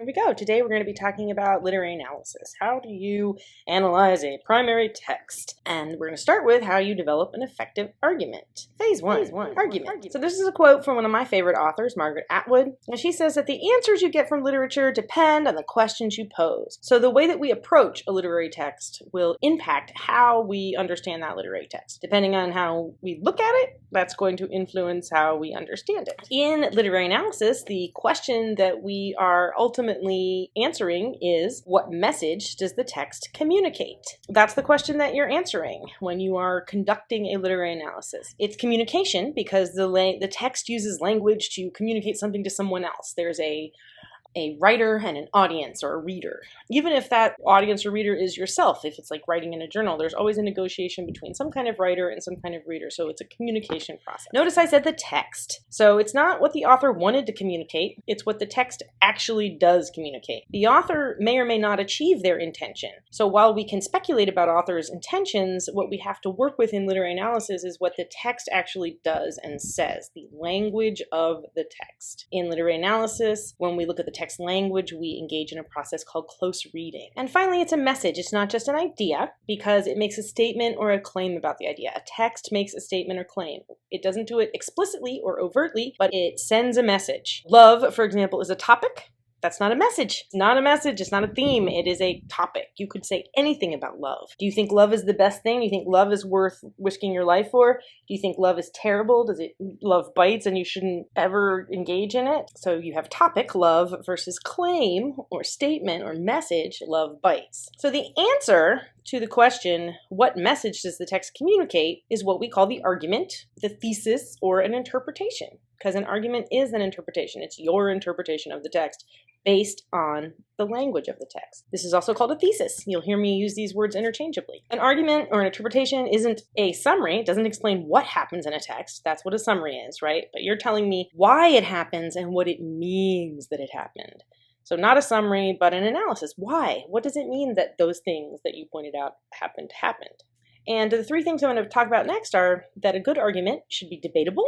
we go. Today we're going to be talking about literary analysis. How do you analyze a primary text? And we're going to start with how you develop an effective argument. Phase one, argument. So this is a quote from one of my favorite authors, Margaret Atwood. And she says that the answers you get from literature depend on the questions you pose. So the way that we approach a literary text will impact how we understand that literary text. Depending on how we look at it, that's going to influence how we understand it. In literary analysis, the question that we are ultimately answering is, what message does the text communicate? That's the question that you're answering when you are conducting a literary analysis. It's communication because the text uses language to communicate something to someone else. There's a writer and an audience or a reader. Even if that audience or reader is yourself, if it's like writing in a journal, there's always a negotiation between some kind of writer and some kind of reader. So it's a communication process. Notice I said the text. So it's not what the author wanted to communicate, it's what the text actually does communicate. The author may or may not achieve their intention. So while we can speculate about authors' intentions, what we have to work with in literary analysis is what the text actually does and says, the language of the text. In literary analysis, when we look at the text language, we engage in a process called close reading. And finally, it's a message. It's not just an idea because it makes a statement or a claim about the idea. A text makes a statement or claim. It doesn't do it explicitly or overtly, but it sends a message. Love, for example, is a topic. That's not a message. It's not a message. It's not a theme. It is a topic. You could say anything about love. Do you think love is the best thing? Do you think love is worth risking your life for? Do you think love is terrible? Love bites and you shouldn't ever engage in it? So you have topic, love, versus claim or statement or message, love bites. So the answer to the question, what message does the text communicate, is what we call the argument, the thesis, or an interpretation. Because an argument is an interpretation. It's your interpretation of the text based on the language of the text. This is also called a thesis. You'll hear me use these words interchangeably. An argument or an interpretation isn't a summary. It doesn't explain what happens in a text. That's what a summary is, right? But you're telling me why it happens and what it means that it happened. So not a summary, but an analysis. Why? What does it mean that those things that you pointed out happened? And the three things I'm going to talk about next are that a good argument should be debatable,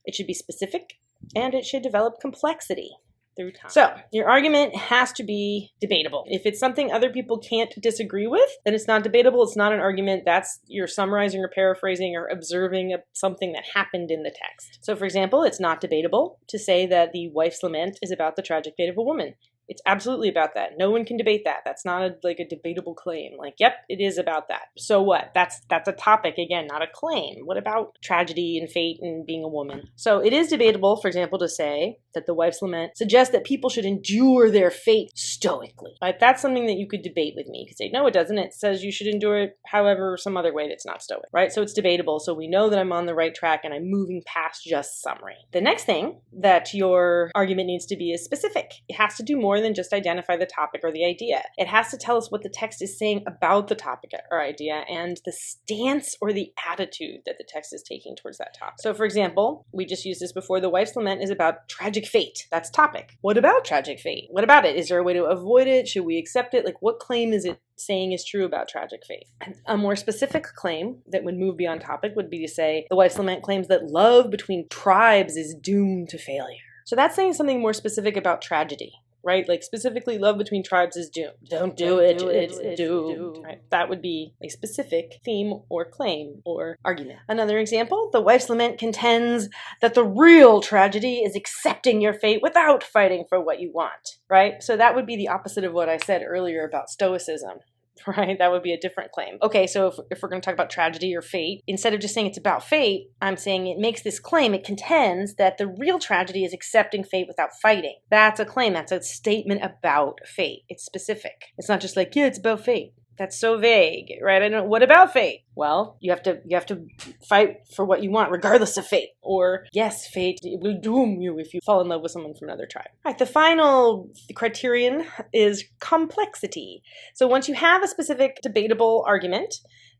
it should be specific, and it should develop complexity through time. So your argument has to be debatable. If it's something other people can't disagree with, then it's not debatable. It's not an argument. You're summarizing or paraphrasing or observing something that happened in the text. So for example, it's not debatable to say that the wife's lament is about the tragic fate of a woman. It's absolutely about that. No one can debate that. That's not a debatable claim. Yep, it is about that. So what? That's a topic, again, not a claim. What about tragedy and fate and being a woman? So it is debatable, for example, to say that the wife's lament suggests that people should endure their fate stoically. Right? That's something that you could debate with me. You could say, no, it doesn't. It says you should endure it however, some other way that's not stoic. Right? So it's debatable. So we know that I'm on the right track and I'm moving past just summary. The next thing that your argument needs to be is specific. It has to do more than just identify the topic or the idea. It has to tell us what the text is saying about the topic or idea and the stance or the attitude that the text is taking towards that topic. So for example, we just used this before, the wife's lament is about tragic fate. That's topic. What about tragic fate? What about it? Is there a way to avoid it? Should we accept it? What claim is it saying is true about tragic fate? A more specific claim that would move beyond topic would be to say the wife's lament claims that love between tribes is doomed to failure. So that's saying something more specific about tragedy. Right? Specifically, love between tribes is doomed. Don't do it, it's doomed. Right? That would be a specific theme or claim or argument. Another example, the wife's lament contends that the real tragedy is accepting your fate without fighting for what you want. Right? So that would be the opposite of what I said earlier about stoicism. Right? That would be a different claim. Okay, so if we're going to talk about tragedy or fate, instead of just saying it's about fate, I'm saying it makes this claim. It contends that the real tragedy is accepting fate without fighting. That's a claim. That's a statement about fate. It's specific. It's not just yeah, it's about fate. That's so vague, right? What about fate? Well, you have to fight for what you want, regardless of fate. Or yes, fate will doom you if you fall in love with someone from another tribe. All right, the final criterion is complexity. So once you have a specific debatable argument,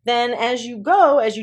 then as you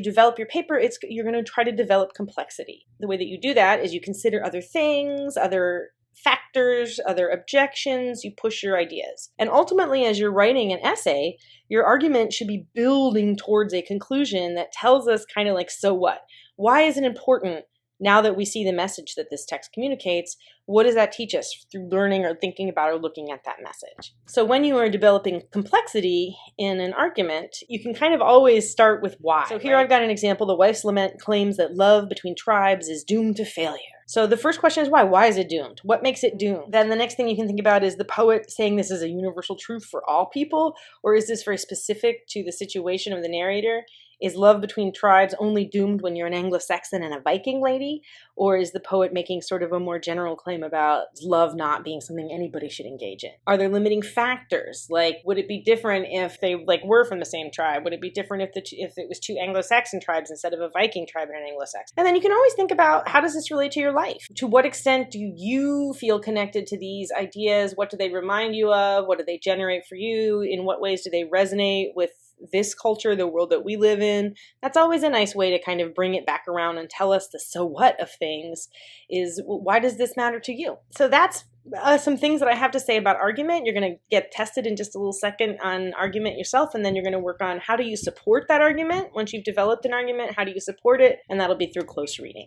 develop your paper, you're going to try to develop complexity. The way that you do that is you consider other things, other factors, other objections, you push your ideas. And ultimately, as you're writing an essay, your argument should be building towards a conclusion that tells us so what? Why is it important Now that we see the message that this text communicates, what does that teach us through learning or thinking about or looking at that message? So when you are developing complexity in an argument, you can kind of always start with why. So here I've got an example. The wife's lament claims that love between tribes is doomed to failure. So the first question is why? Why is it doomed? What makes it doomed? Then the next thing you can think about is the poet saying this is a universal truth for all people, or is this very specific to the situation of the narrator? Is love between tribes only doomed when you're an Anglo-Saxon and a Viking lady? Or is the poet making sort of a more general claim about love not being something anybody should engage in? Are there limiting factors? Like, would it be different if they were from the same tribe? Would it be different if it was two Anglo-Saxon tribes instead of a Viking tribe and an Anglo-Saxon? And then you can always think about, how does this relate to your life? To what extent do you feel connected to these ideas? What do they remind you of? What do they generate for you? In what ways do they resonate with this culture, the world that we live in? That's always a nice way to kind of bring it back around and tell us the so what of things is, why does this matter to you? So that's some things that I have to say about argument. You're going to get tested in just a little second on argument yourself, and then you're going to work on how do you support that argument. Once you've developed an argument, how do you support it? And that'll be through close reading.